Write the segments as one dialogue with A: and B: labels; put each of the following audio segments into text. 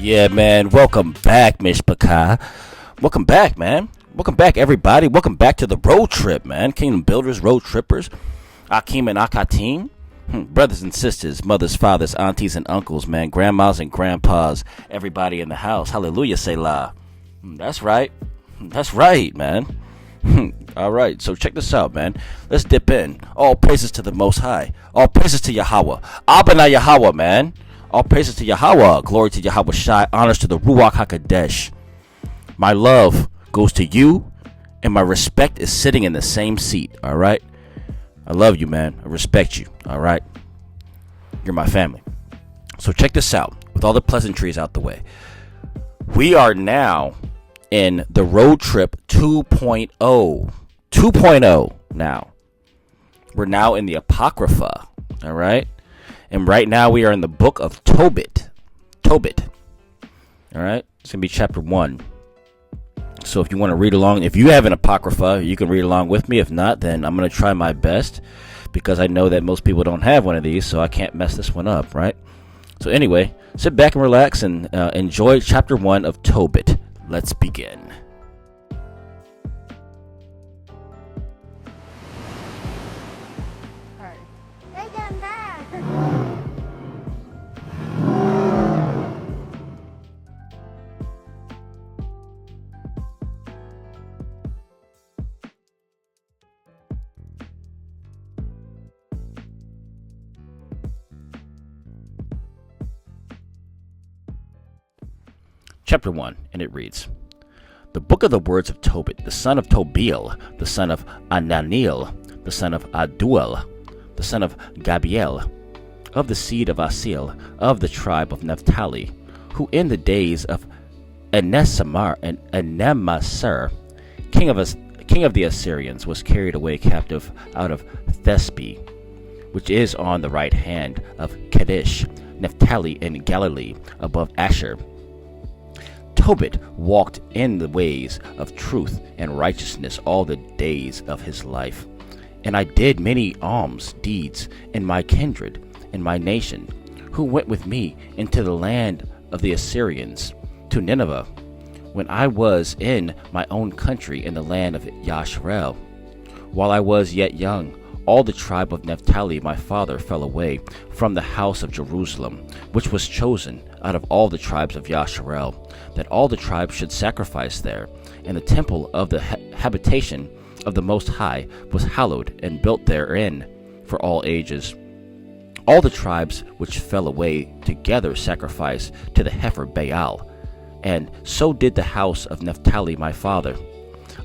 A: Yeah, man. Welcome back, Mishpaka. Welcome back, man. Welcome back, everybody. Welcome back to the road trip, man. Kingdom Builders, Road Trippers, Akim and Akatim. Brothers and sisters, mothers, fathers, aunties, and uncles, man. Grandmas and grandpas. Everybody in the house. Hallelujah, Selah. That's right. That's right, man. All right, so check this out, man. Let's dip in. All praises to the Most High. All praises to Yahweh. Abana Yahweh, man. All praises to Yahweh. Glory to Yahweh Shai. Honors to the Ruach HaKodesh. My love goes to you, and my respect is sitting in the same seat, all right? I love you, man. I respect you, all right? You're my family. So check this out. With all the pleasantries out the way, we are now in the road trip 2.0. 2.0 now. We're now in the Apocrypha, all right? And right now we are in the book of Tobit. Tobit. All right? It's going to be chapter 1. So if you want to read along, if you have an Apocrypha, you can read along with me. If not, then I'm going to try my best because I know that most people don't have one of these, so I can't mess this one up, right? So anyway, sit back and relax and enjoy chapter 1 of Tobit. Let's begin. Chapter 1, and it reads, The book of the words of Tobit, the son of Tobiel, the son of Ananiel, the son of Aduel, the son of Gabiel, of the seed of Asiel, of the tribe of Naphtali, who in the days of Enemasar, king of the Assyrians, was carried away captive out of Thespi, which is on the right hand of Kadesh, Naphtali in Galilee, above Asher. Tobit walked in the ways of truth and righteousness all the days of his life. And I did many alms deeds in my kindred, in my nation, who went with me into the land of the Assyrians, to Nineveh, when I was in my own country in the land of Yasharel. While I was yet young, all the tribe of Naphtali my father fell away from the house of Jerusalem, which was chosen out of all the tribes of Yasharel, that all the tribes should sacrifice there. And the temple of the habitation of the Most High was hallowed and built therein for all ages. All the tribes which fell away together sacrificed to the heifer Baal, and so did the house of Naphtali my father.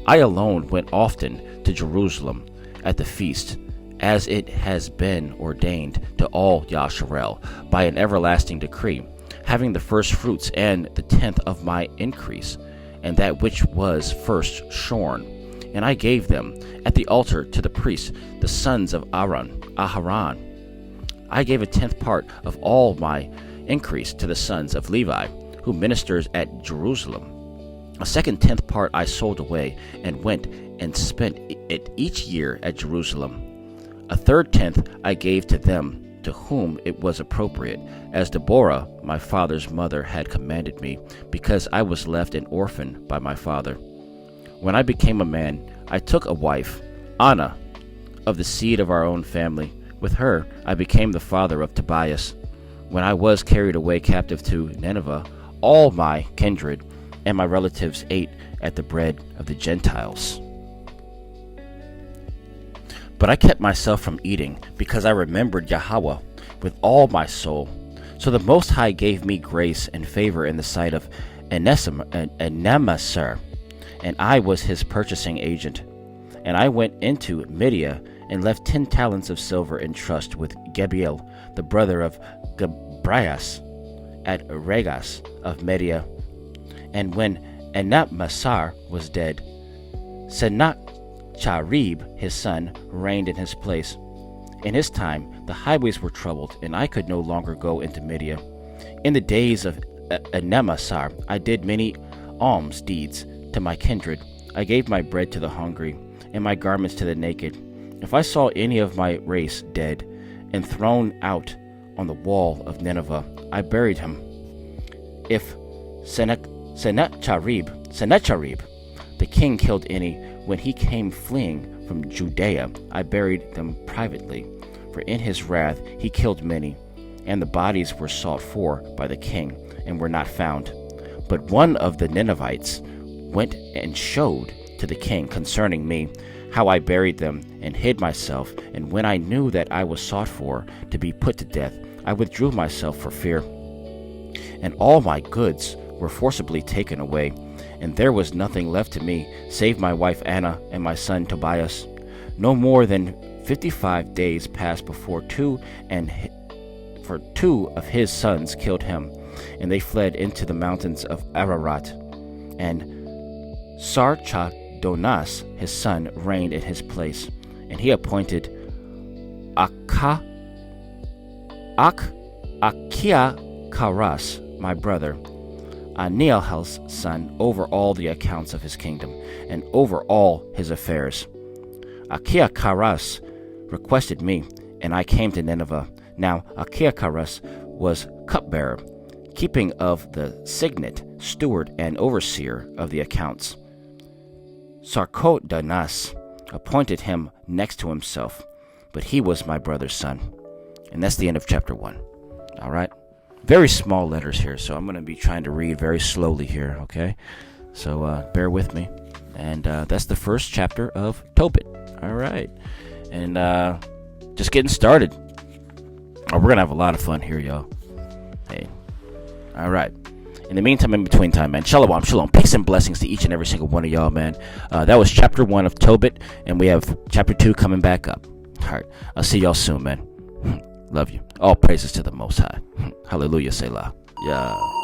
A: I alone went often to Jerusalem at the feast, as it has been ordained to all Yasharel by an everlasting decree, having the first fruits and the 10th of my increase, and that which was first shorn. And I gave them at the altar to the priests, the sons of Aharon. I gave a 10th part of all my increase to the sons of Levi, who ministers at Jerusalem. A second 10th part I sold away, and went and spent it each year at Jerusalem. A third 10th I gave to them to whom it was appropriate, as Deborah, my father's mother, had commanded me, because I was left an orphan by my father. When I became a man, I took a wife, Anna, of the seed of our own family. With her I became the father of Tobias. When I was carried away captive to Nineveh, all my kindred and my relatives ate at the bread of the Gentiles. But I kept myself from eating, because I remembered Yahweh with all my soul. So the Most High gave me grace and favor in the sight of Enemasar, and I was his purchasing agent. And I went into Media and left 10 talents of silver in trust with Gabiel, the brother of Gabrias, at Regas of Media. And when Enemasar was dead, Sennacherib, his son, reigned in his place. In his time, the highways were troubled, and I could no longer go into Media. In the days of Enemasar, I did many alms deeds to my kindred. I gave my bread to the hungry, and my garments to the naked. If I saw any of my race dead and thrown out on the wall of Nineveh, I buried him. If Sennacherib, the king killed any when he came fleeing from Judea. I buried them privately, for in his wrath he killed many, and the bodies were sought for by the king, and were not found. But one of the Ninevites went and showed to the king concerning me how I buried them and hid myself, and when I knew that I was sought for to be put to death, I withdrew myself for fear. And all my goods were forcibly taken away, and there was nothing left to me save my wife Anna and my son Tobias. No more than 55 days passed before two of his sons killed him, and they fled into the mountains of Ararat. And Sarchadonas, his son, reigned in his place, and he appointed Achiakaras, my brother, Aniel's son, over all the accounts of his kingdom, and over all his affairs. Achiakaras requested me, and I came to Nineveh. Now Achiakaras was cupbearer, keeping of the signet, steward, and overseer of the accounts. Sarchadonas appointed him next to himself, but he was my brother's son. And that's the end of chapter 1. All right? Very small letters here, so I'm going to be trying to read very slowly here, okay? So bear with me. And that's the first chapter of Tobit. All right. And just getting started. Oh, we're going to have a lot of fun here, y'all. Hey. All right. In the meantime, in between time, man, shalom, shalom. Peace and blessings to each and every single one of y'all, man. That was chapter 1 of Tobit, and we have chapter 2 coming back up. All right. I'll see y'all soon, man. Love you. All praises to the Most High. Hallelujah, Selah. Yeah.